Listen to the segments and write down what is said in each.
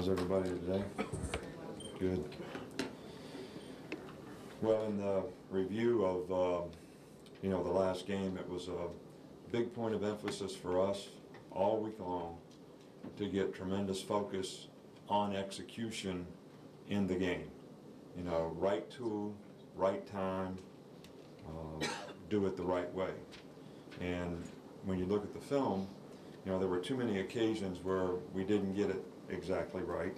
How's everybody today? Good. Well, in the review of the last game, it was a big point of emphasis for us all week long to get tremendous focus on execution in the game. You know, right tool, right time, do it the right way. And when you look at the film, you know, there were too many occasions where we didn't get it exactly right.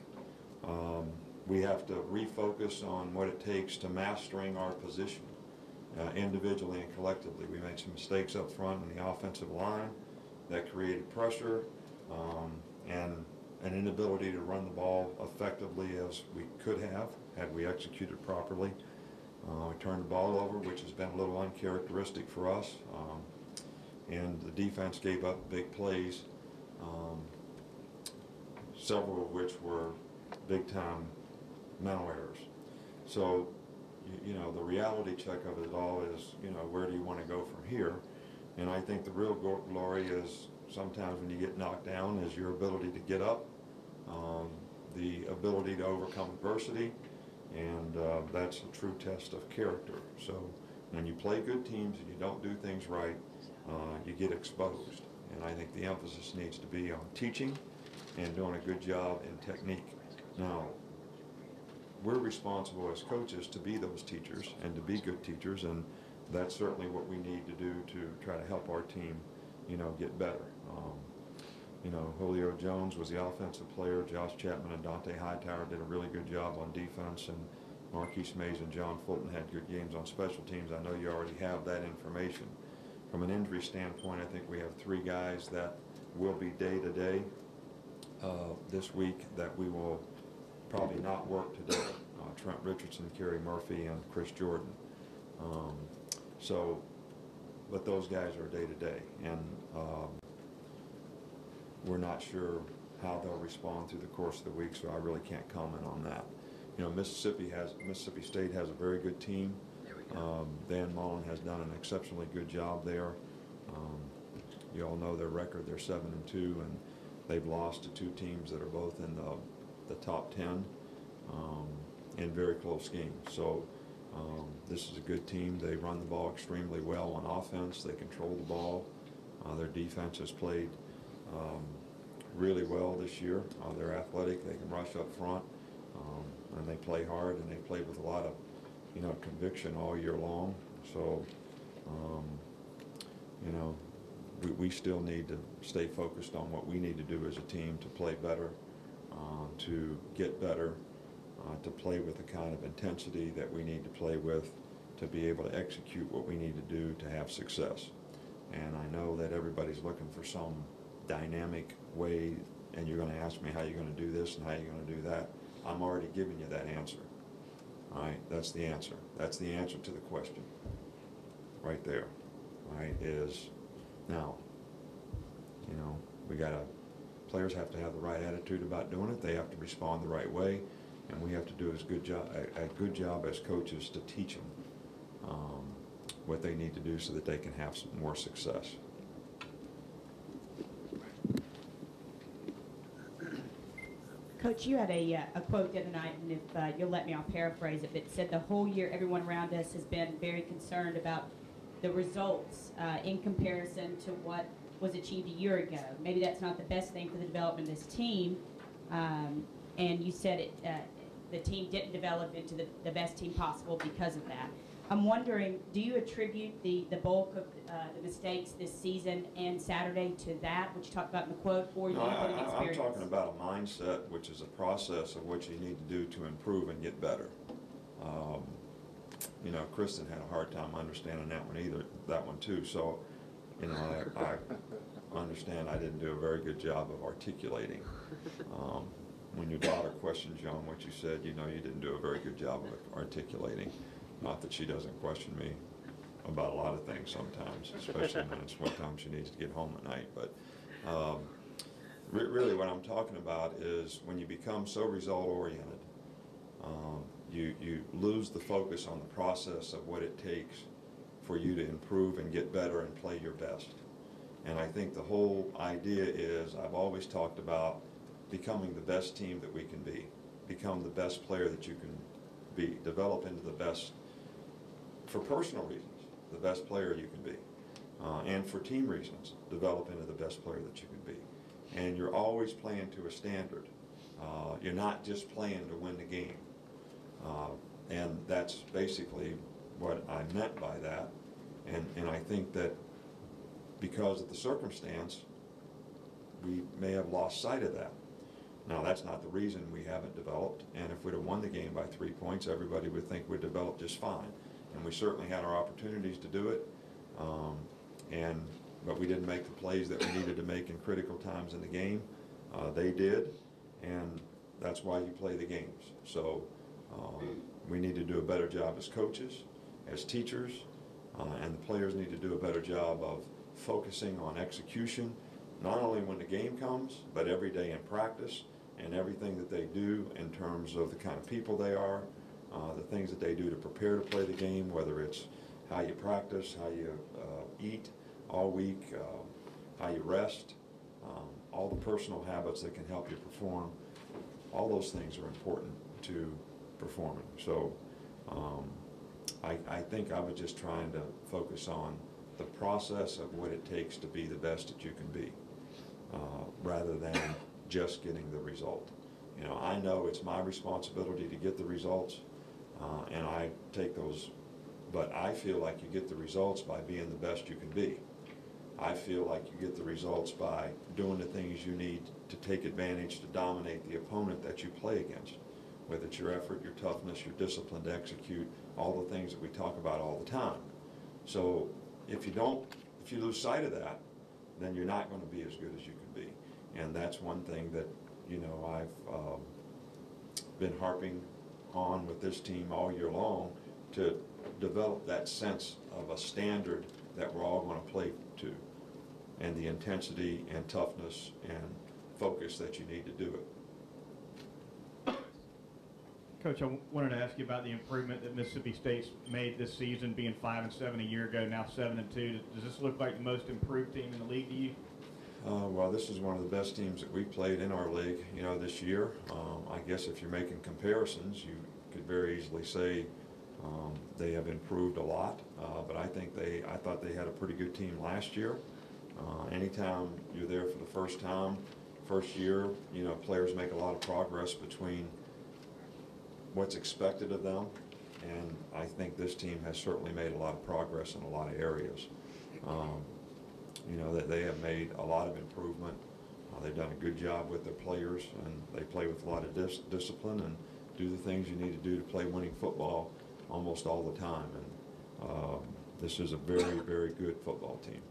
We have to refocus on what it takes to mastering our position individually and collectively. We made some mistakes up front in the offensive line that created pressure and an inability to run the ball effectively as we could have had we executed properly. We turned the ball over, which has been a little uncharacteristic for us, and the defense gave up big plays, several of which were big-time mental errors. So, you know, the reality check of it all is, you know, where do you want to go from here? And I think the real glory is sometimes when you get knocked down is your ability to get up, the ability to overcome adversity, and that's a true test of character. So when you play good teams and you don't do things right, you get exposed. And I think the emphasis needs to be on teaching and doing a good job in technique. Now, we're responsible as coaches to be those teachers and to be good teachers, and that's certainly what we need to do to try to help our team, you know, get better. You know, Julio Jones was the offensive player. Josh Chapman and Dante Hightower did a really good job on defense, and Marquise Mays and John Fulton had good games on special teams. I know you already have that information. From an injury standpoint, I think we have 3 guys that will be day-to-day this week that we will probably not work today. Trent Richardson, Kerry Murphy, and Chris Jordan. But those guys are day-to-day, and we're not sure how they'll respond through the course of the week, so I really can't comment on that. You know, Mississippi State has a very good team. Dan Mullen has done an exceptionally good job there. You all know their record. They're 7-2, and they've lost to 2 teams that are both in the top 10 in very close games. So this is a good team. They run the ball extremely well on offense. They control the ball. Their defense has played really well this year. They're athletic. They can rush up front, and they play hard, and they play with a lot of, you know, conviction all year long. So, you know, we still need to stay focused on what we need to do as a team to play better, to get better, to play with the kind of intensity that we need to play with to be able to execute what we need to do to have success. And I know that everybody's looking for some dynamic way, and you're going to ask me how you're going to do this and how you're going to do that. I'm already giving you that answer. All right, that's the answer. That's the answer to the question right there. All right, is now, you know, players have to have the right attitude about doing it. They have to respond the right way, and we have to do a good job as coaches to teach them what they need to do so that they can have some more success. Coach, you had a quote the other night, and if you'll let me, I'll paraphrase it, but it said the whole year everyone around us has been very concerned about the results in comparison to what was achieved a year ago. Maybe that's not the best thing for the development of this team, and you said the team didn't develop into the best team possible because of that. I'm wondering, do you attribute the bulk of the mistakes this season and Saturday to that, which you talked about in the quote, or you put an experience? I'm talking about a mindset, which is a process of what you need to do to improve and get better. You know, Kristen had a hard time understanding that one too. So, you know, I understand I didn't do a very good job of articulating. When your daughter questions you on what you said, you know you didn't do a very good job of articulating. Not that she doesn't question me about a lot of things sometimes, especially when it's what time she needs to get home at night. But really what I'm talking about is when you become so result-oriented, you lose the focus on the process of what it takes for you to improve and get better and play your best. And I think the whole idea is, I've always talked about becoming the best team that we can be, become the best player that you can be, develop into the best, for personal reasons, the best player you can be, and for team reasons, develop into the best player that you can be. And you're always playing to a standard. You're not just playing to win the game. And that's basically what I meant by that. And I think that because of the circumstance, we may have lost sight of that. Now, that's not the reason we haven't developed, and if we'd have won the game by 3 points, everybody would think we'd developed just fine. And we certainly had our opportunities to do it, but we didn't make the plays that we needed to make in critical times in the game. They did, and that's why you play the games. So we need to do a better job as coaches, as teachers, and the players need to do a better job of focusing on execution, not only when the game comes, but every day in practice and everything that they do in terms of the kind of people they are, the things that they do to prepare to play the game, whether it's how you practice, how you eat all week, how you rest, all the personal habits that can help you perform. All those things are important to performing. So I think I was just trying to focus on the process of what it takes to be the best that you can be, rather than just getting the result. You know, I know it's my responsibility to get the results, and I take those, but I feel like you get the results by being the best you can be. I feel like you get the results by doing the things you need to take advantage to dominate the opponent that you play against, whether it's your effort, your toughness, your discipline to execute, all the things that we talk about all the time. So if you lose sight of that, then you're not going to be as good as you can be. And that's one thing that, you know, I've been harping on with this team all year long, to develop that sense of a standard that we're all going to play to, and the intensity and toughness and focus that you need to do it. Coach, I wanted to ask you about the improvement that Mississippi State's made this season, being 5-7 a year ago, now 7-2. Does this look like the most improved team in the league to you? Well, this is one of the best teams that we've played in our league, you know, this year. I guess if you're making comparisons, you could very easily say they have improved a lot, but I thought they had a pretty good team last year. Anytime you're there for the first time, first year, you know, players make a lot of progress between what's expected of them, and I think this team has certainly made a lot of progress in a lot of areas. You know, that they have made a lot of improvement. They've done a good job with their players, and they play with a lot of discipline and do the things you need to do to play winning football almost all the time. And this is a very, very good football team.